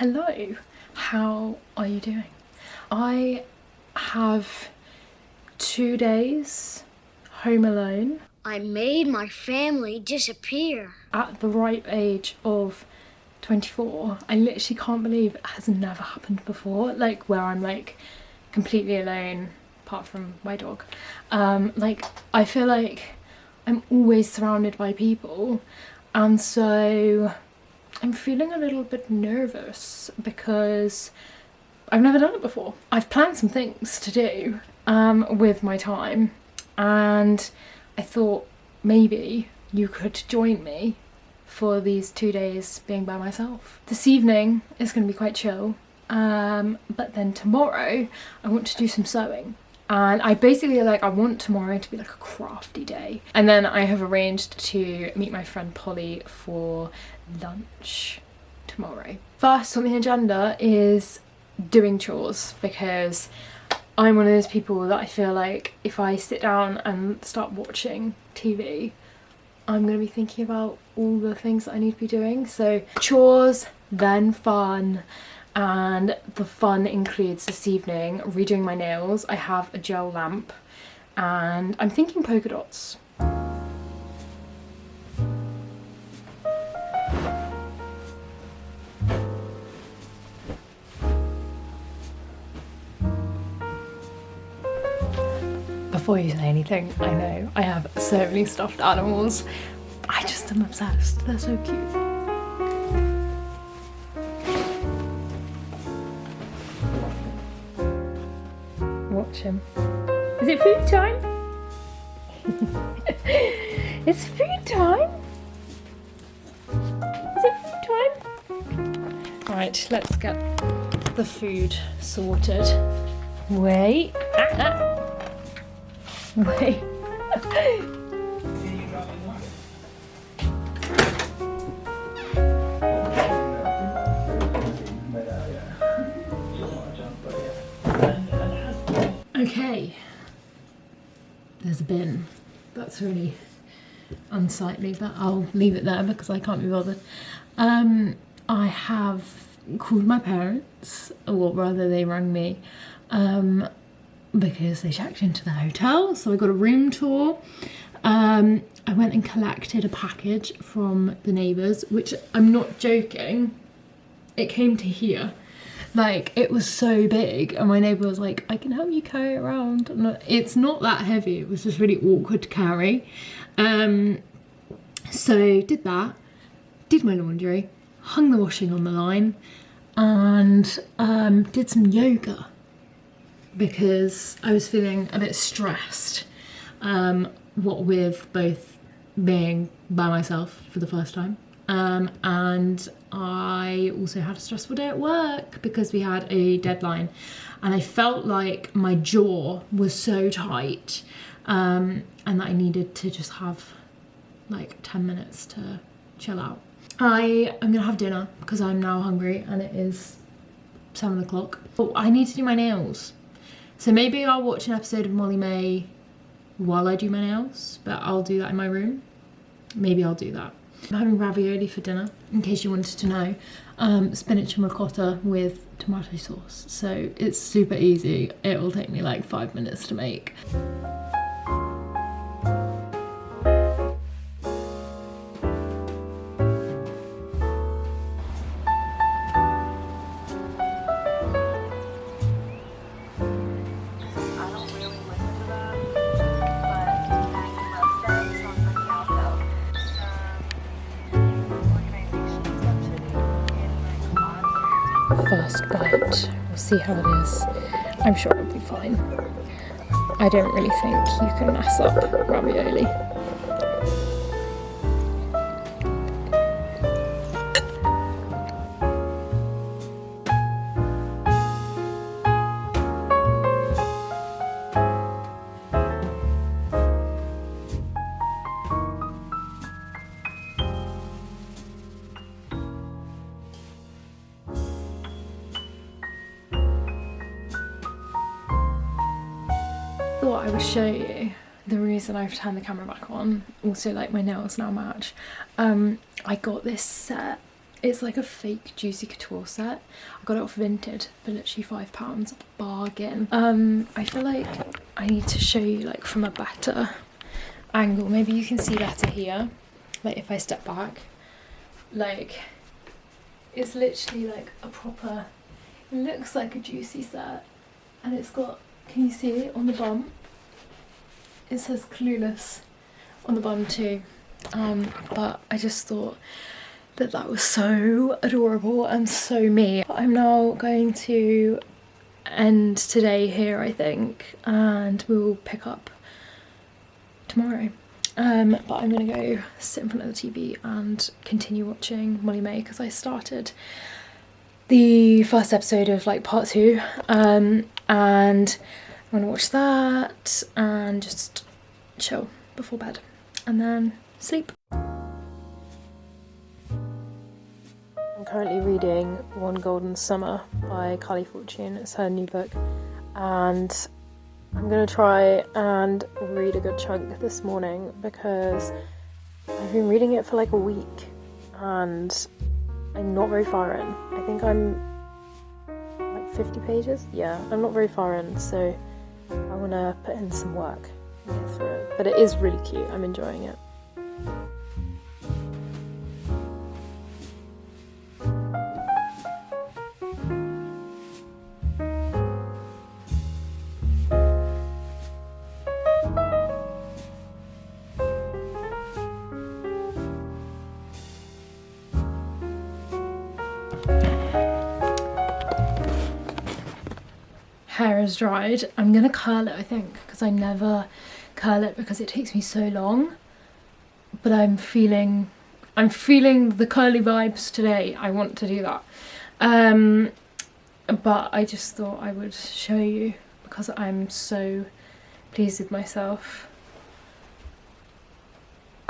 Hello, how are you doing? I have 2 days home alone. I made my family disappear. At the ripe age of 24, I literally can't believe it has never happened before, like where I'm like completely alone apart from my dog. Like I feel like I'm always surrounded by people, and so I'm feeling a little bit nervous because I've never done it before. I've planned some things to do with my time, and I thought maybe you could join me for these 2 days being by myself. This evening is going to be quite chill, but then tomorrow I want to do some sewing. And I basically I want tomorrow to be like a crafty day. And then I have arranged to meet my friend Polly for lunch tomorrow. First on the agenda is doing chores, because I'm one of those people that I feel like if I sit down and start watching TV, I'm going to be thinking about all the things that I need to be doing. So chores, then fun. And the fun includes this evening redoing my nails. I have a gel lamp and I'm thinking polka dots. Before you say anything, I know I have so many stuffed animals. I just am obsessed. They're so cute. Watch him. Is it food time? It's food time? Is it food time? Right, let's get the food sorted. Wait. Wait. Okay, there's a bin. That's really unsightly, but I'll leave it there because I can't be bothered. I have called my parents, or rather they rang me, because they checked into the hotel, so I got a room tour. I went and collected a package from the neighbours, which I'm not joking, it came to here. Like, it was so big, and my neighbour was like, I can help you carry it around. And it's not that heavy, it was just really awkward to carry. So did that, did my laundry, hung the washing on the line, and did some yoga because I was feeling a bit stressed, what with both being by myself for the first time, and I also had a stressful day at work because we had a deadline, and I felt like my jaw was so tight, and that I needed to just have like 10 minutes to chill out. I am gonna have dinner because I'm now hungry and it is 7 o'clock. Oh, I need to do my nails. So maybe I'll watch an episode of Molly May while I do my nails, but I'll do that in my room. Maybe I'll do that. I'm having ravioli for dinner, in case you wanted to know. Spinach and ricotta with tomato sauce. So it's super easy. It will take me like 5 minutes to make. First bite, we'll see how it is. I'm sure it'll be fine. I don't really think you can mess up ravioli. Thought I would show you the reason I've turned the camera back on. Also, like, my nails now match. I got this set It's like a fake Juicy Couture set. I got it off Vinted for literally £5, bargain. I feel like I need to show you like from a better angle. Maybe you can see better here, like if I step back. Like, it's literally like a proper, it looks like a Juicy set, and it's got, can you see it on the bum? It says Clueless on the bum too. But I just thought that was so adorable and so me. I'm now going to end today here, I think, and we'll pick up tomorrow. But I'm gonna go sit in front of the TV and continue watching Molly May, because I started the first episode of like part 2, and I'm gonna watch that and just chill before bed and then sleep. I'm currently reading One Golden Summer by Carly Fortune. It's her new book, and I'm going to try and read a good chunk this morning because I've been reading it for like a week and I'm not very far in. I think I'm like 50 pages? Yeah, I'm not very far in, so I want to put in some work and get through it. But it is really cute, I'm enjoying it. Hair is dried. I'm gonna curl it, I think, because I never curl it because it takes me so long. But I'm feeling the curly vibes today. I want to do that. But I just thought I would show you because I'm so pleased with myself.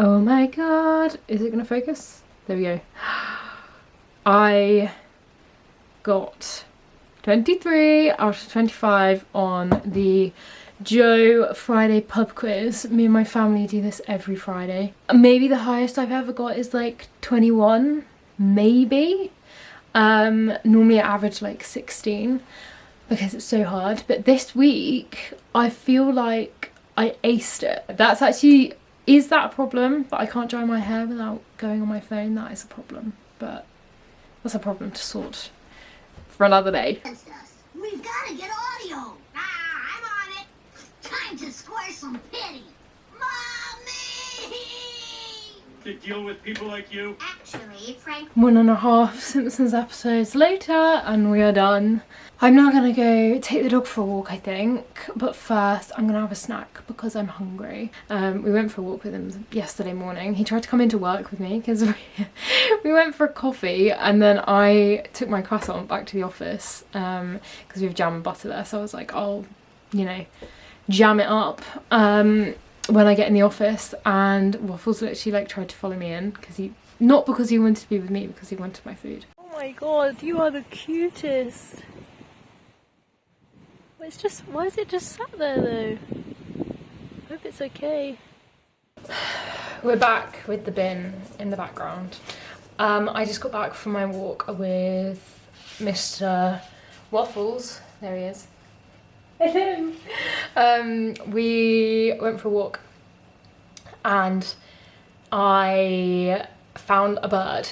Oh my god, is it gonna focus? There we go. I got 23 out of 25 on the Joe Friday pub quiz. Me and my family do this every Friday. Maybe the highest I've ever got is like 21, maybe. Normally I average like 16 because it's so hard. But this week I feel like I aced it. That's actually, is that a problem? That I can't dry my hair without going on my phone? That is a problem. But that's a problem to sort for another day. We've got to get audio. I'm on it. Time to square some pity. Mommy! To deal with people like you? Actually, Frank... 1.5 Simpsons episodes later and we are done. I'm now gonna go take the dog for a walk, I think, but first I'm gonna have a snack because I'm hungry. We went for a walk with him yesterday morning. He tried to come into work with me because we went for a coffee, and then I took my croissant back to the office because we have jam and butter there, so I was like, I'll, you know, jam it up when I get in the office. And Waffles literally like tried to follow me in because not because he wanted to be with me, because he wanted my food. Oh my god, you are the cutest. It's just, why is it just sat there though? I hope it's okay. We're back with the bin in the background. I just got back from my walk with Mr. Waffles. There he is. We went for a walk and I found a bird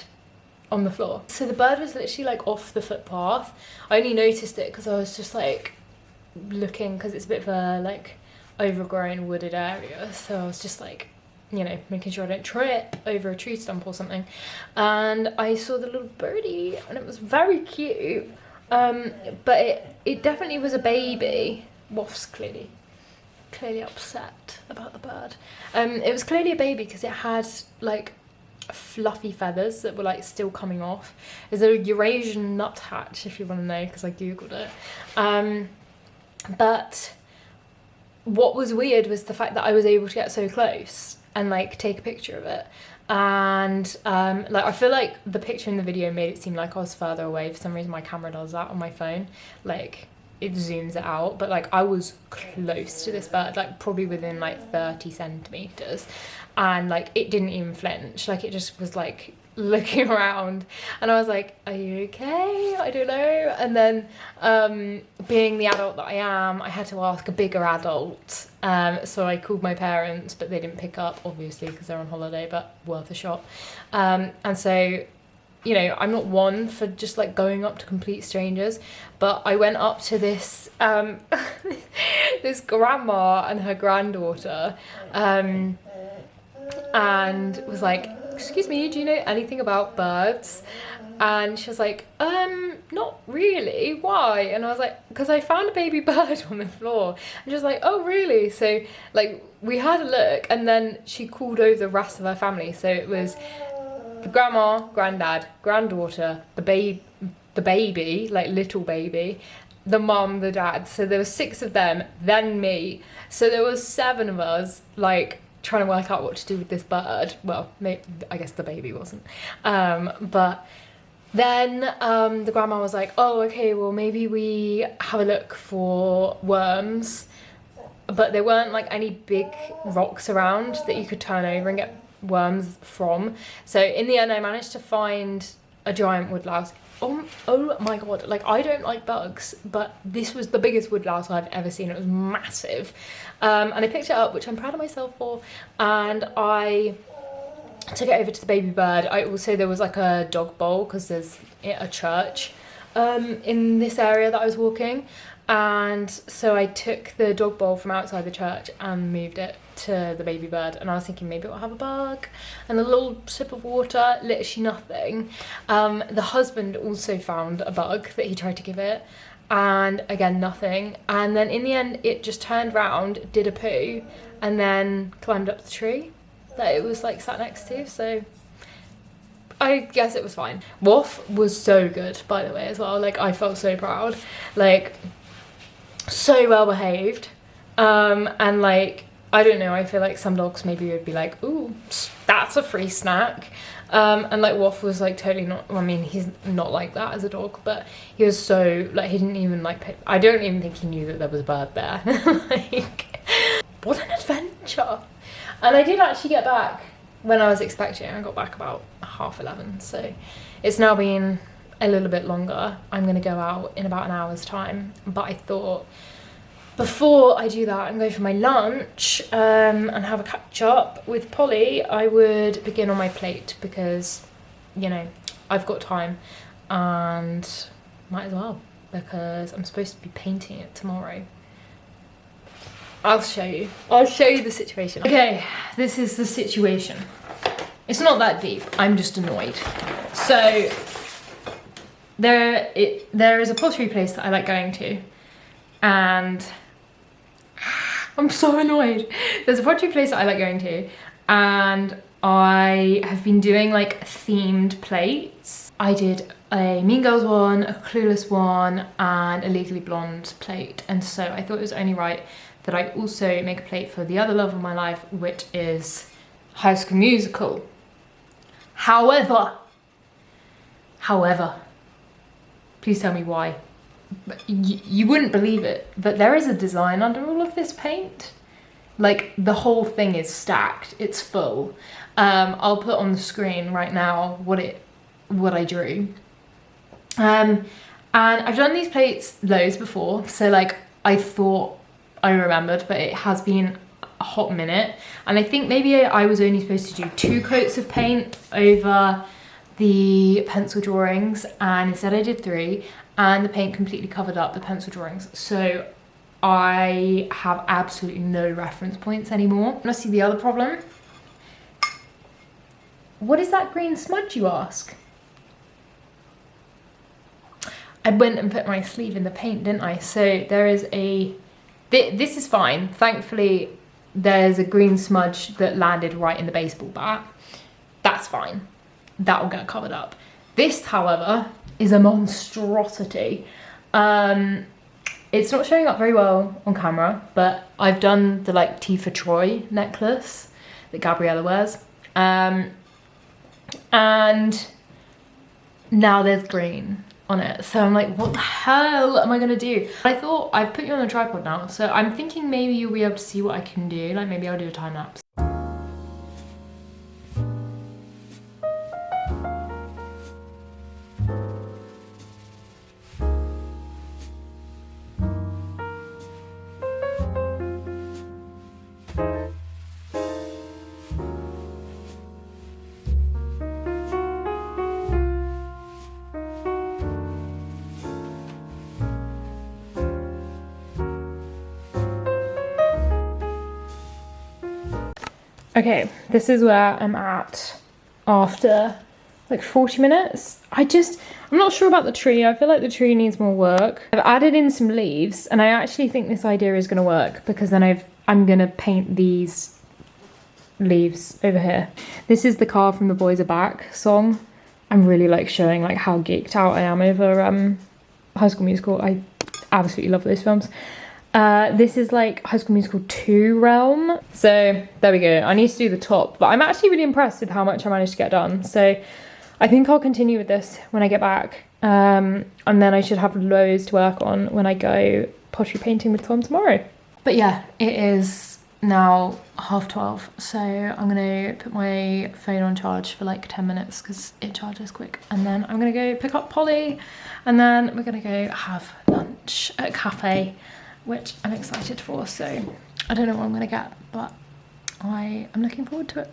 on the floor. So the bird was literally like off the footpath. I only noticed it because I was just like looking, because it's a bit of a like overgrown wooded area, so I was just like, you know, making sure I don't trip over a tree stump or something, and I saw the little birdie and it was very cute, but it definitely was a baby. Waff's clearly upset about the bird. It was clearly a baby because it had like fluffy feathers that were like still coming off. It's a Eurasian nuthatch, if you want to know, because I googled it. But what was weird was the fact that I was able to get so close and like take a picture of it, and like I feel like the picture in the video made it seem like I was further away. For some reason my camera does that on my phone, like it zooms it out, but like I was close to this bird, like probably within like 30 centimeters, and like it didn't even flinch. Like it just was like looking around, and I was like, are you okay? I don't know. And then being the adult that I am, I had to ask a bigger adult, so I called my parents, but they didn't pick up, obviously, because they're on holiday, but worth a shot. And so, you know, I'm not one for just like going up to complete strangers, but I went up to this this grandma and her granddaughter, and was like, excuse me, do you know anything about birds? And she was like, not really, why? And I was like, because I found a baby bird on the floor. And she was like, oh really? So like we had a look, and then she called over the rest of her family. So it was the grandma, granddad, granddaughter, the baby, like little baby, the mum, the dad. So there were 6 of them, then me. So there was 7 of us, like trying to work out what to do with this bird. Well, maybe, I guess the baby wasn't. But then the grandma was like, oh, okay, well maybe we have a look for worms. But there weren't like any big rocks around that you could turn over and get worms from. So in the end I managed to find a giant woodlouse. Oh my god, like I don't like bugs, but this was the biggest woodlouse I've ever seen. It was massive, and I picked it up, which I'm proud of myself for, and I took it over to the baby bird. I also, there was like a dog bowl because there's a church in this area that I was walking, and so I took the dog bowl from outside the church and moved it to the baby bird, and I was thinking maybe it'll have a bug and a little sip of water. Literally nothing. The husband also found a bug that he tried to give it, and again nothing. And then in the end it just turned round, did a poo, and then climbed up the tree that it was like sat next to. So I guess it was fine. Woff was so good, by the way, as well. Like I felt so proud, like so well behaved, and like I don't know, I feel like some dogs maybe would be like, ooh, that's a free snack. And like Woff was like totally not, well, I mean, he's not like that as a dog, but he was so, like, he didn't even like, I don't even think he knew that there was a bird there. Like, what an adventure. And I did actually get back when I was expecting. I got back about 11:30, so it's now been a little bit longer. I'm gonna go out in about an hour's time, but I thought, before I do that and go for my lunch and have a catch up with Polly, I would begin on my plate because, you know, I've got time and might as well, because I'm supposed to be painting it tomorrow. I'll show you the situation. Okay, this is the situation. It's not that deep, I'm just annoyed. So there is a pottery place that I like going to, and I'm so annoyed. There's a pottery place that I like going to, and I have been doing like themed plates. I did a Mean Girls one, a Clueless one, and a Legally Blonde plate, and so I thought it was only right that I also make a plate for the other love of my life, which is High School Musical. However, please tell me why. You wouldn't believe it, but there is a design under all of this paint. Like, the whole thing is stacked, it's full. I'll put on the screen right now what I drew. And I've done these plates loads before, so like I thought I remembered, but it has been a hot minute. And I think maybe I was only supposed to do 2 coats of paint over the pencil drawings, and instead I did 3. And the paint completely covered up the pencil drawings. So I have absolutely no reference points anymore. Let's see the other problem. What is that green smudge, you ask? I went and put my sleeve in the paint, didn't I? So there is this is fine. Thankfully, there's a green smudge that landed right in the baseball bat. That's fine. That will get covered up. This, however, is a monstrosity. It's not showing up very well on camera, but I've done the like T for Troy necklace that Gabriella wears. And now there's green on it. So I'm like, what the hell am I gonna do? I thought, I've put you on a tripod now, so I'm thinking maybe you'll be able to see what I can do. Like maybe I'll do a time lapse. Okay, this is where I'm at after like 40 minutes. I'm not sure about the tree. I feel like the tree needs more work. I've added in some leaves, and I actually think this idea is gonna work because then I'm gonna paint these leaves over here. This is the Car from the Boys Are Back song. I'm really like showing like how geeked out I am over High School Musical. I absolutely love those films. This is like High School Musical 2 realm. So there we go. I need to do the top, but I'm actually really impressed with how much I managed to get done. So I think I'll continue with this when I get back. And then I should have loads to work on when I go pottery painting with Tom tomorrow. But yeah, it is now 12:30. So I'm gonna put my phone on charge for like 10 minutes because it charges quick. And then I'm gonna go pick up Polly, and then we're gonna go have lunch at a cafe, which I'm excited for. So I don't know what I'm gonna get, but I am looking forward to it.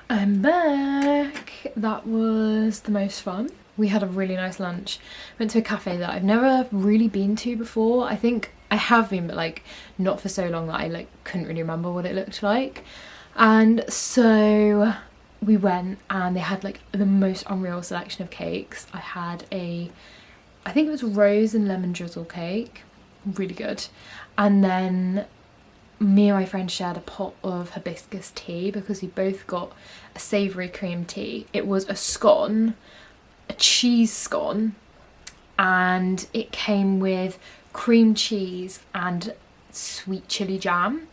I'm back. That was the most fun. We had a really nice lunch. Went to a cafe that I've never really been to before. I think I have been, but like not for so long that I like couldn't really remember what it looked like. And so we went, and they had like the most unreal selection of cakes. I had I think it was rose and lemon drizzle cake, really good. And then me and my friend shared a pot of hibiscus tea because we both got a savoury cream tea. It was a scone, a cheese scone, and it came with cream cheese and sweet chilli jam.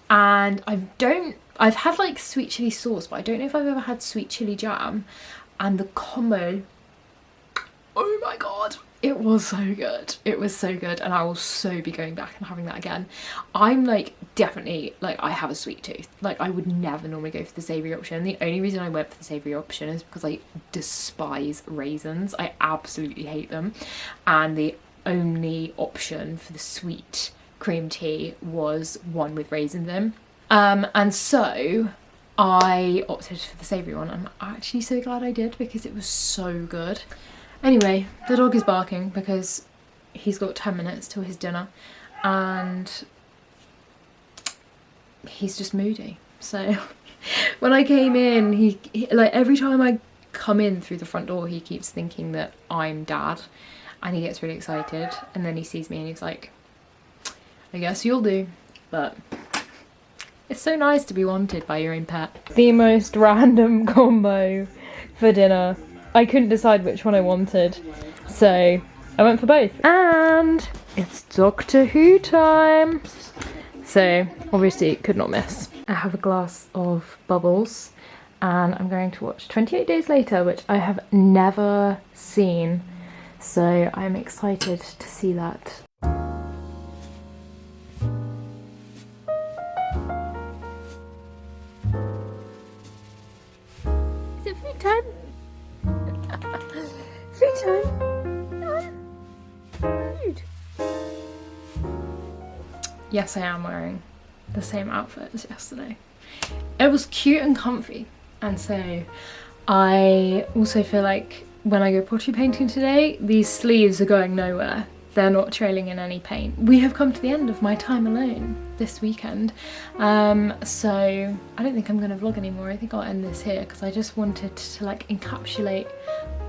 And I've had like sweet chilli sauce, but I don't know if I've ever had sweet chilli jam. And the combo, oh my god, it was so good. It was so good, and I will so be going back and having that again. I'm like definitely like, I have a sweet tooth. Like I would never normally go for the savoury option. The only reason I went for the savoury option is because I despise raisins. I absolutely hate them. And the only option for the sweet cream tea was one with raisins in. And so I opted for the savoury one. I'm actually so glad I did because it was so good. Anyway, the dog is barking because he's got 10 minutes till his dinner and he's just moody. So when I came in, he like every time I come in through the front door, he keeps thinking that I'm dad and he gets really excited, and then he sees me and he's like, I guess you'll do. But it's so nice to be wanted by your own pet. The most random combo for dinner. I couldn't decide which one I wanted, so I went for both. And it's Doctor Who time. So obviously could not miss. I have a glass of bubbles and I'm going to watch 28 Days Later, which I have never seen. So I'm excited to see that. Is it food time? Free time. Food. Yes, I am wearing the same outfit as yesterday. It was cute and comfy, and so I also feel like when I go pottery painting today, these sleeves are going nowhere. They're not trailing in any paint. We have come to the end of my time alone this weekend. So I don't think I'm gonna vlog anymore. I think I'll end this here because I just wanted to like encapsulate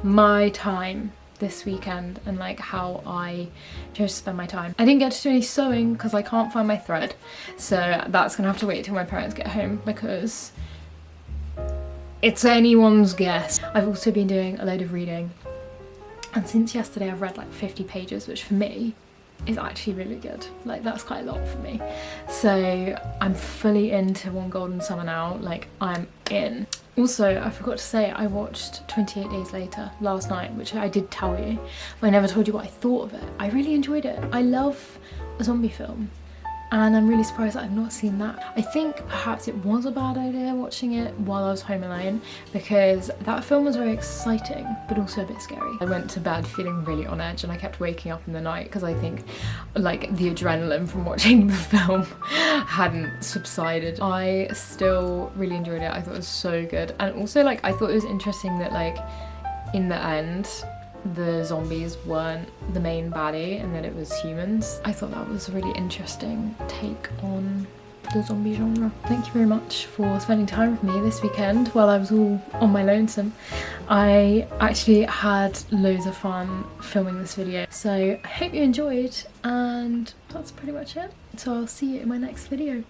my time this weekend and like how I chose to spend my time. I didn't get to do any sewing because I can't find my thread. So that's gonna have to wait till my parents get home because it's anyone's guess. I've also been doing a load of reading. And since yesterday I've read like 50 pages, which for me is actually really good. Like that's quite a lot for me. So I'm fully into One Golden Summer now, like I'm in. Also, I forgot to say I watched 28 Days Later last night, which I did tell you, but I never told you what I thought of it. I really enjoyed it. I love a zombie film. And I'm really surprised that I've not seen that. I think perhaps it was a bad idea watching it while I was home alone because that film was very exciting but also a bit scary. I went to bed feeling really on edge and I kept waking up in the night because I think like the adrenaline from watching the film hadn't subsided. I still really enjoyed it. I thought it was so good, and also like I thought it was interesting that like in the end the zombies weren't the main baddie and that it was humans. I thought that was a really interesting take on the zombie genre. Thank you very much for spending time with me this weekend while I was all on my lonesome. I actually had loads of fun filming this video, so I hope you enjoyed, and that's pretty much it. So I'll see you in my next video.